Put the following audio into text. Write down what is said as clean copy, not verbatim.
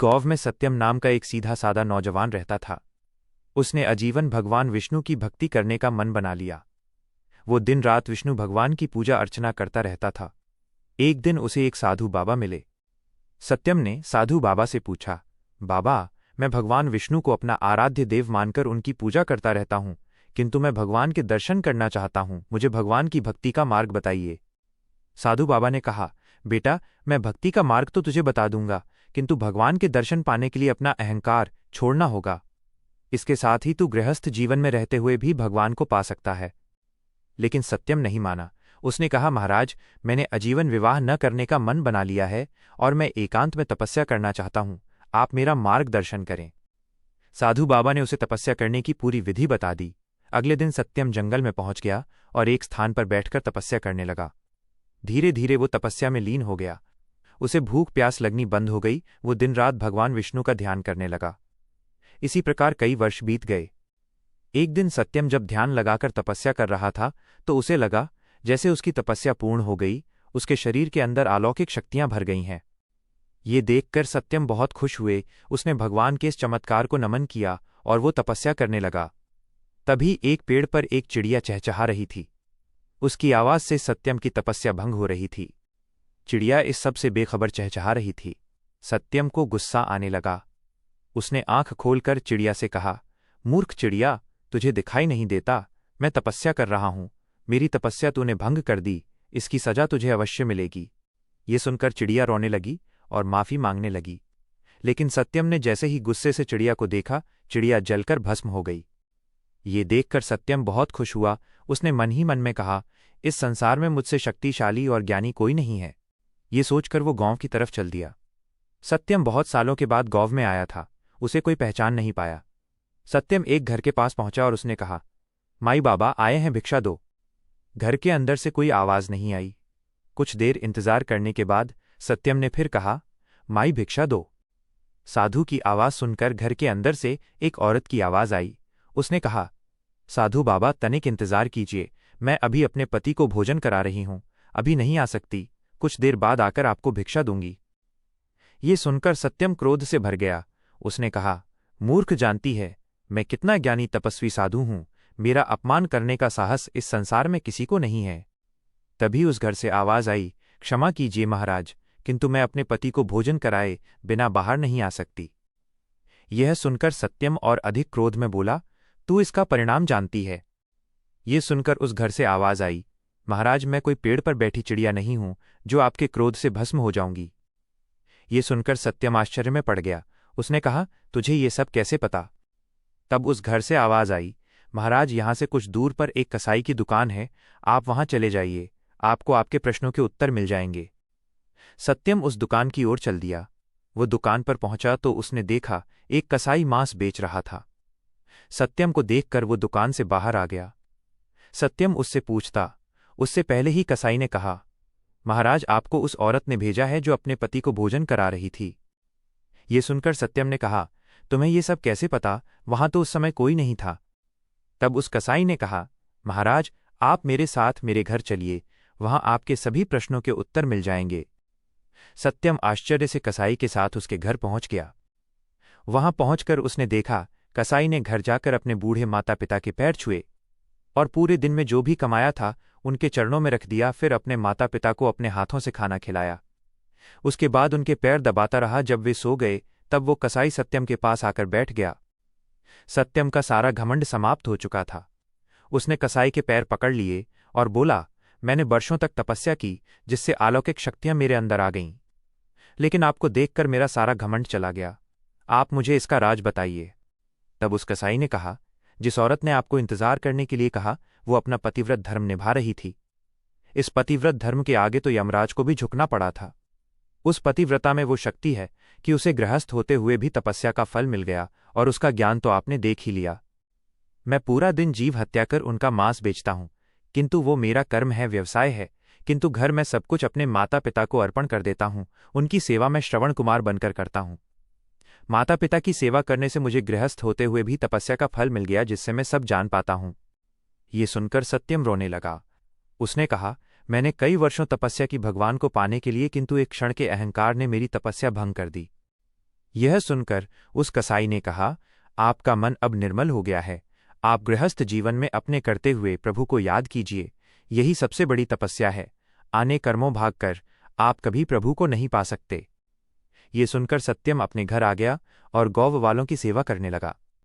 गांव में सत्यम नाम का एक सीधा सादा नौजवान रहता था। उसने आजीवन भगवान विष्णु की भक्ति करने का मन बना लिया। वो दिन रात विष्णु भगवान की पूजा अर्चना करता रहता था। एक दिन उसे एक साधु बाबा मिले। सत्यम ने साधु बाबा से पूछा, बाबा, मैं भगवान विष्णु को अपना आराध्य देव मानकर उनकी पूजा करता रहता हूँ, किंतु मैं भगवान के दर्शन करना चाहता हूँ। मुझे भगवान की भक्ति का मार्ग बताइए। साधु बाबा ने कहा, बेटा, मैं भक्ति का मार्ग तो तुझे बता दूंगा, किंतु भगवान के दर्शन पाने के लिए अपना अहंकार छोड़ना होगा। इसके साथ ही तू गृहस्थ जीवन में रहते हुए भी भगवान को पा सकता है। लेकिन सत्यम नहीं माना। उसने कहा, महाराज, मैंने आजीवन विवाह न करने का मन बना लिया है और मैं एकांत में तपस्या करना चाहता हूँ। आप मेरा मार्गदर्शन करें। साधु बाबा ने उसे तपस्या करने की पूरी विधि बता दी। अगले दिन सत्यम जंगल में पहुंच गया और एक स्थान पर बैठकर तपस्या करने लगा। धीरे धीरे वो तपस्या में लीन हो गया। उसे भूख प्यास लगनी बंद हो गई। वो दिन रात भगवान विष्णु का ध्यान करने लगा। इसी प्रकार कई वर्ष बीत गए। एक दिन सत्यम जब ध्यान लगाकर तपस्या कर रहा था तो उसे लगा जैसे उसकी तपस्या पूर्ण हो गई, उसके शरीर के अंदर अलौकिक शक्तियां भर गई हैं। ये देखकर सत्यम बहुत खुश हुए। उसने भगवान के इस चमत्कार को नमन किया और वो तपस्या करने लगा। तभी एक पेड़ पर एक चिड़िया चहचहा रही थी। उसकी आवाज से सत्यम की तपस्या भंग हो रही थी। चिड़िया इस सब से बेखबर चहचहा रही थी। सत्यम को गुस्सा आने लगा। उसने आंख खोलकर चिड़िया से कहा, मूर्ख चिड़िया, तुझे दिखाई नहीं देता? मैं तपस्या कर रहा हूं। मेरी तपस्या तूने भंग कर दी, इसकी सजा तुझे अवश्य मिलेगी। ये सुनकर चिड़िया रोने लगी और माफी मांगने लगी। लेकिन सत्यम ने जैसे ही गुस्से से चिड़िया को देखा, चिड़िया जलकर भस्म हो गई। ये देखकर सत्यम बहुत खुश हुआ। उसने मन ही मन में कहा, इस संसार में मुझसे शक्तिशाली और ज्ञानी कोई नहीं है। ये सोचकर वो गांव की तरफ चल दिया। सत्यम बहुत सालों के बाद गांव में आया था। उसे कोई पहचान नहीं पाया। सत्यम एक घर के पास पहुंचा और उसने कहा, माई बाबा आए हैं, भिक्षा दो। घर के अंदर से कोई आवाज नहीं आई। कुछ देर इंतजार करने के बाद सत्यम ने फिर कहा, माई भिक्षा दो। साधु की आवाज सुनकर घर के अंदर से एक औरत की आवाज आई। उसने कहा, साधु बाबा, तनिक इंतजार कीजिए, मैं अभी अपने पति को भोजन करा रही हूं, अभी नहीं आ सकती, कुछ देर बाद आकर आपको भिक्षा दूंगी। ये सुनकर सत्यम क्रोध से भर गया। उसने कहा, मूर्ख, जानती है मैं कितना ज्ञानी तपस्वी साधु हूं। मेरा अपमान करने का साहस इस संसार में किसी को नहीं है। तभी उस घर से आवाज आई, क्षमा कीजिए महाराज, किंतु मैं अपने पति को भोजन कराए बिना बाहर नहीं आ सकती। यह सुनकर सत्यम और अधिक क्रोध में बोला, तू इसका परिणाम जानती है। ये सुनकर उस घर से आवाज आई, महाराज, मैं कोई पेड़ पर बैठी चिड़िया नहीं हूं जो आपके क्रोध से भस्म हो जाऊंगी। ये सुनकर सत्यम आश्चर्य में पड़ गया। उसने कहा, तुझे ये सब कैसे पता? तब उस घर से आवाज आई, महाराज, यहां से कुछ दूर पर एक कसाई की दुकान है, आप वहां चले जाइए, आपको आपके प्रश्नों के उत्तर मिल जाएंगे। सत्यम उस दुकान की ओर चल दिया। वो दुकान पर पहुंचा तो उसने देखा एक कसाई मांस बेच रहा था। सत्यम को देखकर वो दुकान से बाहर आ गया। सत्यम उससे पूछता। उससे पहले ही कसाई ने कहा, महाराज, आपको उस औरत ने भेजा है जो अपने पति को भोजन करा रही थी। ये सुनकर सत्यम ने कहा, तुम्हें ये सब कैसे पता? वहां तो उस समय कोई नहीं था। तब उस कसाई ने कहा, महाराज, आप मेरे साथ मेरे घर चलिए, वहां आपके सभी प्रश्नों के उत्तर मिल जाएंगे। सत्यम आश्चर्य से कसाई के साथ उसके घर पहुंच गया। वहां पहुंचकर उसने देखा कसाई ने घर जाकर अपने बूढ़े माता पिता के पैर छुए और पूरे दिन में जो भी कमाया था उनके चरणों में रख दिया। फिर अपने माता पिता को अपने हाथों से खाना खिलाया। उसके बाद उनके पैर दबाता रहा। जब वे सो गए तब वो कसाई सत्यम के पास आकर बैठ गया। सत्यम का सारा घमंड समाप्त हो चुका था। उसने कसाई के पैर पकड़ लिए और बोला, मैंने वर्षों तक तपस्या की जिससे अलौकिक शक्तियां मेरे अंदर आ गईं, लेकिन आपको देखकर मेरा सारा घमंड चला गया। आप मुझे इसका राज बताइए। तब उस कसाई ने कहा, जिस औरत ने आपको इंतजार करने के लिए कहा वो अपना पतिव्रत धर्म निभा रही थी। इस पतिव्रत धर्म के आगे तो यमराज को भी झुकना पड़ा था। उस पतिव्रता में वो शक्ति है कि उसे गृहस्थ होते हुए भी तपस्या का फल मिल गया और उसका ज्ञान तो आपने देख ही लिया। मैं पूरा दिन जीव हत्या कर उनका मांस बेचता हूं, किंतु वो मेरा कर्म है, व्यवसाय है। किंतु घर में सब कुछ अपने माता पिता को अर्पण कर देता हूं। उनकी सेवा मैं श्रवण कुमार बनकर करता हूं। माता पिता की सेवा करने से मुझे गृहस्थ होते हुए भी तपस्या का फल मिल गया, जिससे मैं सब जान पाता हूं। ये सुनकर सत्यम रोने लगा। उसने कहा, मैंने कई वर्षों तपस्या की भगवान को पाने के लिए, किंतु एक क्षण के अहंकार ने मेरी तपस्या भंग कर दी। यह सुनकर उस कसाई ने कहा, आपका मन अब निर्मल हो गया है। आप गृहस्थ जीवन में अपने करते हुए प्रभु को याद कीजिए, यही सबसे बड़ी तपस्या है। आने कर्मों भागकर आप कभी प्रभु को नहीं पा सकते। ये सुनकर सत्यम अपने घर आ गया और गौ वालों की सेवा करने लगा।